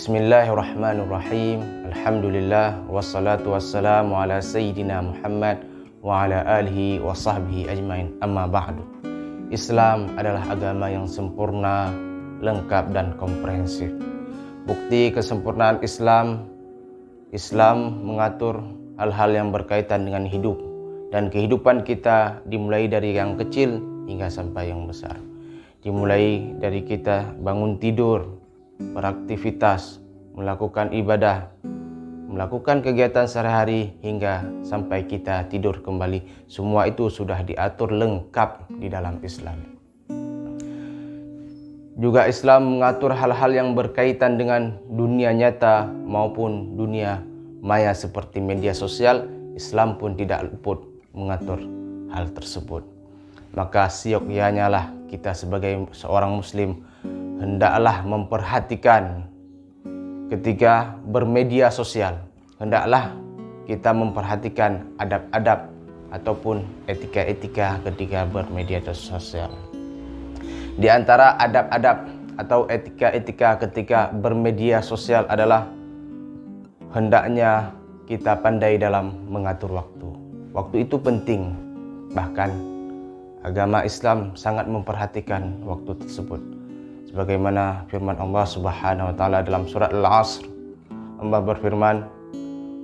Bismillahirrahmanirrahim. Alhamdulillah wassalatu wassalamu ala sayyidina Muhammad wa ala alihi wa sahbihi ajmain. Amma ba'du. Islam adalah agama yang sempurna, lengkap dan komprehensif. Bukti kesempurnaan Islam mengatur hal-hal yang berkaitan dengan hidup dan kehidupan kita, dimulai dari yang kecil hingga sampai yang besar. Dimulai dari kita bangun tidur, beraktivitas, melakukan ibadah, melakukan kegiatan sehari-hari hingga sampai kita tidur kembali. Semua itu sudah diatur lengkap di dalam Islam. Juga Islam mengatur hal-hal yang berkaitan dengan dunia nyata maupun dunia maya seperti media sosial. Islam pun tidak luput mengatur hal tersebut. Maka siogyanya lah kita sebagai seorang muslim hendaklah memperhatikan ketika bermedia sosial. Hendaklah kita memperhatikan adab-adab ataupun etika-etika ketika bermedia sosial. Di antara adab-adab atau etika-etika ketika bermedia sosial adalah hendaknya kita pandai dalam mengatur waktu. Waktu itu penting. Bahkan agama Islam sangat memperhatikan waktu tersebut. Sebagaimana firman Allah Subhanahu wa taala dalam surat Al-Asr. Allah berfirman,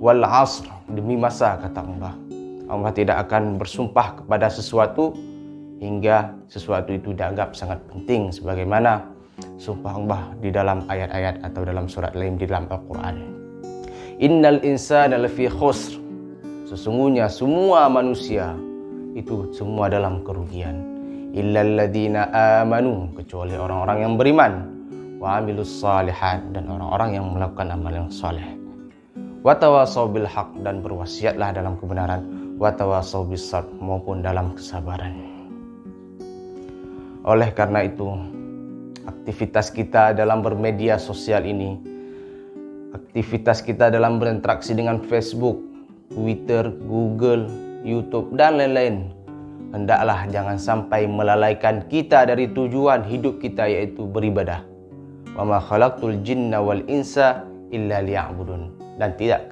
"Wal 'asr", demi masa, kata Allah. Allah tidak akan bersumpah kepada sesuatu hingga sesuatu itu dianggap sangat penting, sebagaimana sumpah Allah di dalam ayat-ayat atau dalam surat lain di dalam Al-Qur'an. Innal insana lafi khusr. Sesungguhnya semua manusia itu semua dalam kerugian. Illal ladzina amanu, kecuali orang-orang yang beriman, wa amilus shalihat, dan orang-orang yang melakukan amal yang saleh. Wa tawassaw bil haq, dan berwasiatlah dalam kebenaran, wa tawassaw bis sabr, maupun dalam kesabaran. Oleh karena itu, aktivitas kita dalam bermedia sosial ini, aktivitas kita dalam berinteraksi dengan Facebook, Twitter, Google, YouTube, dan lain-lain, hendaklah jangan sampai melalaikan kita dari tujuan hidup kita, yaitu beribadah. Wa ma khalaqtul jinna wal insa illa liya'budun. Dan tidak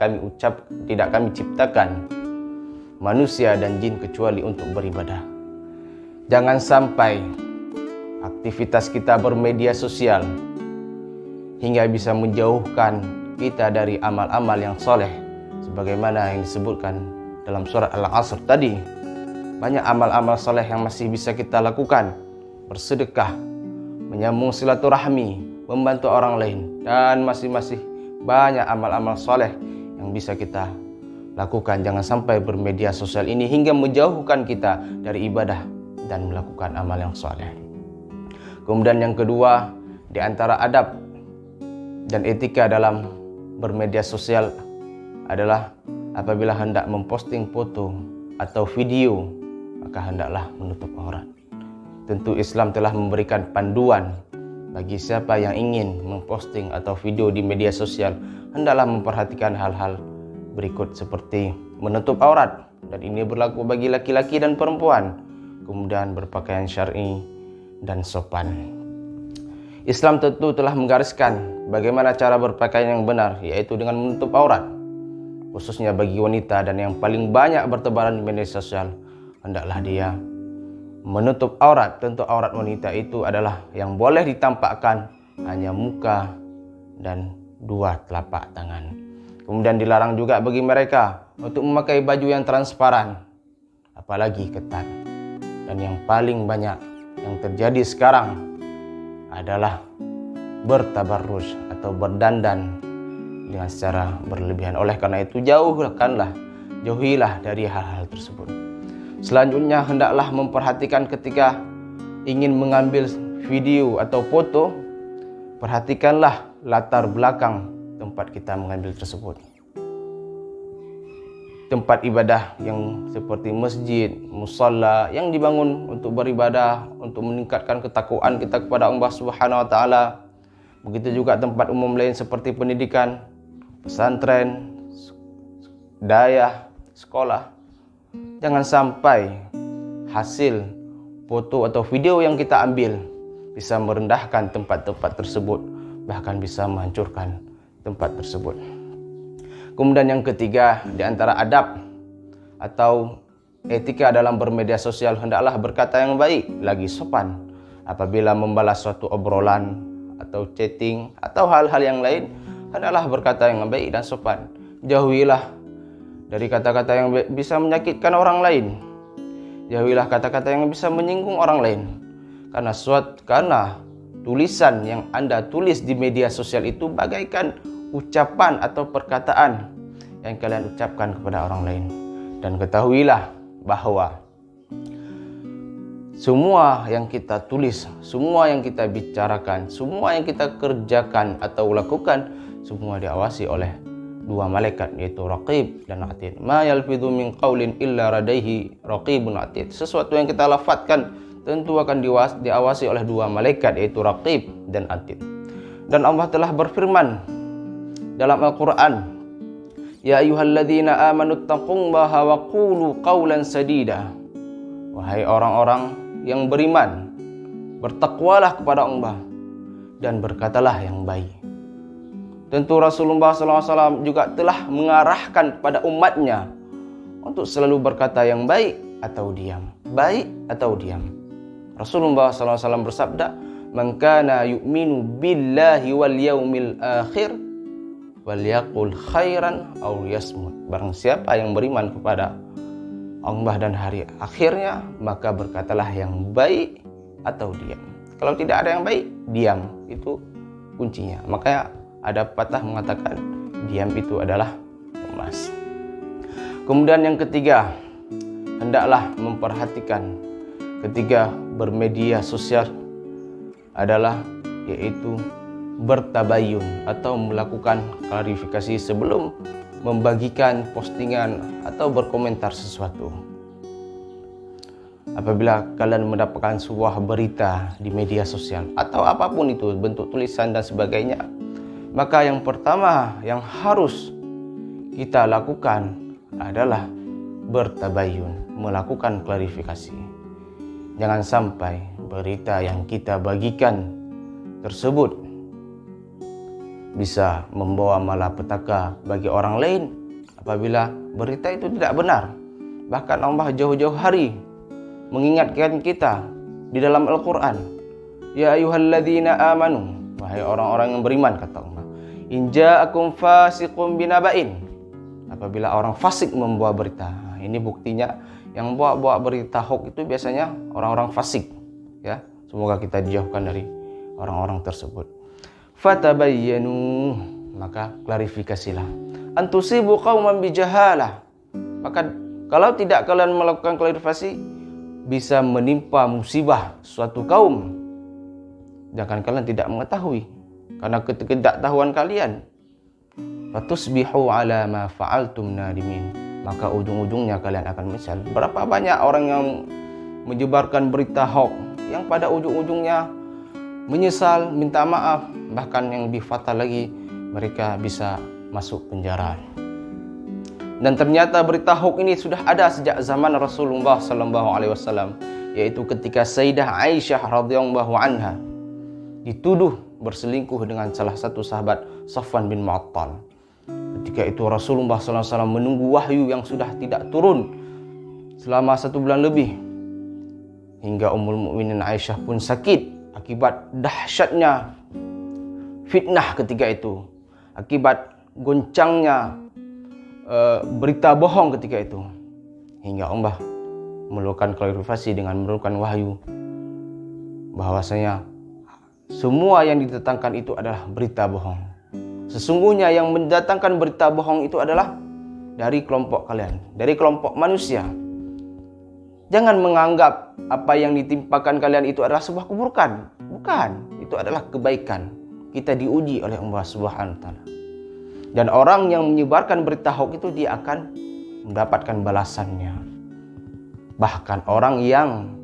kami ciptakan manusia dan jin kecuali untuk beribadah. Jangan sampai aktivitas kita bermedia sosial hingga bisa menjauhkan kita dari amal-amal yang soleh, sebagaimana yang disebutkan dalam surat Al-Asr tadi. Banyak amal-amal soleh yang masih bisa kita lakukan. Bersedekah, menyambung silaturahmi, membantu orang lain, dan masih banyak amal-amal soleh yang bisa kita lakukan. Jangan sampai bermedia sosial ini hingga menjauhkan kita dari ibadah dan melakukan amal yang soleh. Kemudian yang kedua, di antara adab dan etika dalam bermedia sosial adalah apabila hendak memposting foto atau video, maka hendaklah menutup aurat. Tentu Islam telah memberikan panduan bagi siapa yang ingin memposting atau video di media sosial, hendaklah memperhatikan hal-hal berikut seperti menutup aurat, dan ini berlaku bagi laki-laki dan perempuan. Kemudian berpakaian syar'i dan sopan. Islam tentu telah menggariskan bagaimana cara berpakaian yang benar, yaitu dengan menutup aurat, khususnya bagi wanita, dan yang paling banyak bertebaran di media sosial, hendaklah dia menutup aurat. Tentu aurat wanita itu adalah yang boleh ditampakkan hanya muka dan dua telapak tangan. Kemudian dilarang juga bagi mereka untuk memakai baju yang transparan, apalagi ketat. Dan yang paling banyak yang terjadi sekarang adalah bertabarruj atau berdandan dengan secara berlebihan. Oleh karena itu jauhilah dari hal-hal tersebut. Selanjutnya, hendaklah memperhatikan ketika ingin mengambil video atau foto, perhatikanlah latar belakang tempat kita mengambil tersebut. Tempat ibadah yang seperti masjid, musalla yang dibangun untuk beribadah, untuk meningkatkan ketakwaan kita kepada Allah Subhanahu wa taala. Begitu juga tempat umum lain seperti pendidikan, pesantren, daya, sekolah. Jangan sampai hasil foto atau video yang kita ambil bisa merendahkan tempat-tempat tersebut, bahkan bisa menghancurkan tempat tersebut. Kemudian yang ketiga, di antara adab atau etika dalam bermedia sosial, hendaklah berkata yang baik lagi sopan. Apabila membalas suatu obrolan atau chatting atau hal-hal yang lain, hendaklah berkata yang baik dan sopan. Jauhilah dari kata-kata yang bisa menyakitkan orang lain. Jauhilah kata-kata yang bisa menyinggung orang lain. Karena tulisan yang Anda tulis di media sosial itu bagaikan ucapan atau perkataan yang kalian ucapkan kepada orang lain. Dan ketahuilah bahwa semua yang kita tulis, semua yang kita bicarakan, semua yang kita kerjakan atau lakukan, semua diawasi oleh dua malaikat, yaitu Raqib dan Atid. Ma yalfidhu min qaulin illa radaihi raqibun atid. Sesuatu yang kita lafadzkan tentu akan diawasi oleh dua malaikat, yaitu Raqib dan Atid. Dan Allah telah berfirman dalam Al-Quran, Ya ayyuhalladzina amanu taqullaha wa qulu qawlan sadida. Wahai orang-orang yang beriman, bertakwalah kepada Allah dan berkatalah yang baik. Tentu Rasulullah SAW juga telah mengarahkan kepada umatnya untuk selalu berkata yang baik atau diam. Baik atau diam. Rasulullah SAW bersabda, Man kana yu'minu billahi wal yaumil akhir walyaqul khairan aw yasmut. Barang siapa yang beriman kepada Allah dan hari akhirnya, maka berkatalah yang baik atau diam. Kalau tidak ada yang baik, diam. Itu kuncinya. Makanya ada patah mengatakan diam itu adalah emas. Kemudian yang ketiga, hendaklah memperhatikan ketika bermedia sosial adalah yaitu bertabayun atau melakukan klarifikasi sebelum membagikan postingan atau berkomentar sesuatu. Apabila kalian mendapatkan sebuah berita di media sosial atau apapun itu, bentuk tulisan dan sebagainya, maka yang pertama yang harus kita lakukan adalah bertabayun, melakukan klarifikasi. Jangan sampai berita yang kita bagikan tersebut bisa membawa malapetaka bagi orang lain apabila berita itu tidak benar. Bahkan Allah jauh-jauh hari mengingatkan kita di dalam Al-Quran, Ya ayyuhalladzina amanu, wahai orang-orang yang beriman, kata Allah, In ja'akum fasiqun binaba'in. Apabila orang fasik membawa berita, ini buktinya yang bawa berita hoax itu biasanya orang-orang fasik, ya. Semoga kita dijauhkan dari orang-orang tersebut. Fatabayyanu, maka klarifikasilah. Antusibu qauman bijahalah. Maka kalau tidak kalian melakukan klarifikasi, bisa menimpa musibah suatu kaum. Jangan kalian tidak mengetahui karena ketidaktahuan kalian. Fatusbihu ala ma fa'altum nadimin. Maka ujung-ujungnya kalian akan menyesal. Berapa banyak orang yang menyebarkan berita hoax yang pada ujung-ujungnya menyesal, minta maaf, bahkan yang lebih fatal lagi, mereka bisa masuk penjara. Dan ternyata berita hoax ini sudah ada sejak zaman Rasulullah SAW, yaitu ketika Sayyidah Aisyah radhiyallahu anha dituduh berselingkuh dengan salah satu sahabat, Safwan bin Mu'attal. Ketika itu Rasulullah SAW menunggu wahyu yang sudah tidak turun selama 1 bulan lebih, hingga Ummul Mukminin Aisyah pun sakit akibat dahsyatnya fitnah ketika itu, akibat goncangnya berita bohong ketika itu, hingga Allah melakukan klarifikasi dengan menurunkan wahyu bahwasanya semua yang didatangkan itu adalah berita bohong. Sesungguhnya yang mendatangkan berita bohong itu adalah dari kelompok kalian, dari kelompok manusia. Jangan menganggap apa yang ditimpakan kalian itu adalah sebuah keburukan. Bukan, itu adalah kebaikan. Kita diuji oleh Allah Subhanahu wa taala. Dan orang yang menyebarkan berita hoax itu dia akan mendapatkan balasannya. Bahkan orang yang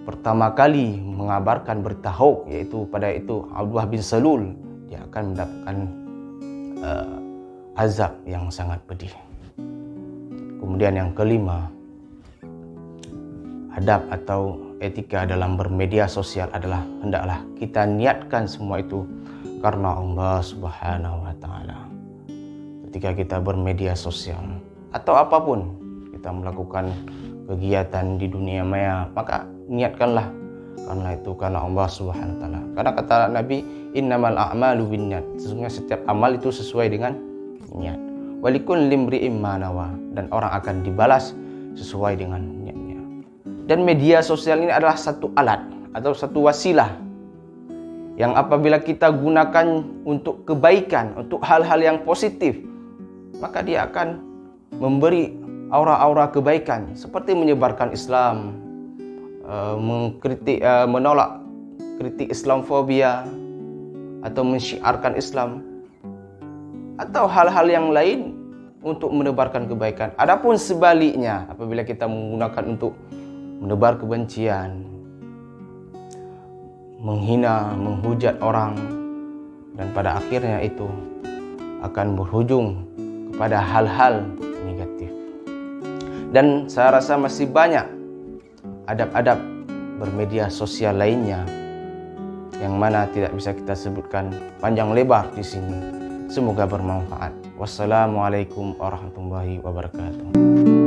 pertama kali mengabarkan berita hoax, yaitu pada itu Abdullah bin Salul, dia akan mendapatkan azab yang sangat pedih. Kemudian yang kelima, adab atau etika dalam bermedia sosial adalah hendaklah kita niatkan semua itu karena Allah Subhanahu wa taala. Ketika kita bermedia sosial atau apapun kita melakukan kegiatan di dunia maya, maka niatkanlah karena itu karena Allah Subhanahu wa taala. Karena kata Nabi, innamal a'malu binniyat. Sesungguhnya setiap amal itu sesuai dengan niat. Walikulli imri'in ma nawa, dan orang akan dibalas sesuai dengan niatnya. Dan media sosial ini adalah satu alat atau satu wasilah yang apabila kita gunakan untuk kebaikan, untuk hal-hal yang positif, maka dia akan memberi aura-aura kebaikan seperti menyebarkan Islam, mengkritik, menolak kritik Islamfobia atau mensyiarkan Islam atau hal-hal yang lain untuk menebarkan kebaikan. Adapun sebaliknya, apabila kita menggunakan untuk menebar kebencian, menghina, menghujat orang, dan pada akhirnya itu akan berujung kepada hal-hal negatif. Dan saya rasa masih banyak adab-adab bermedia sosial lainnya yang mana tidak bisa kita sebutkan panjang lebar di sini. Semoga bermanfaat. Wassalamualaikum warahmatullahi wabarakatuh.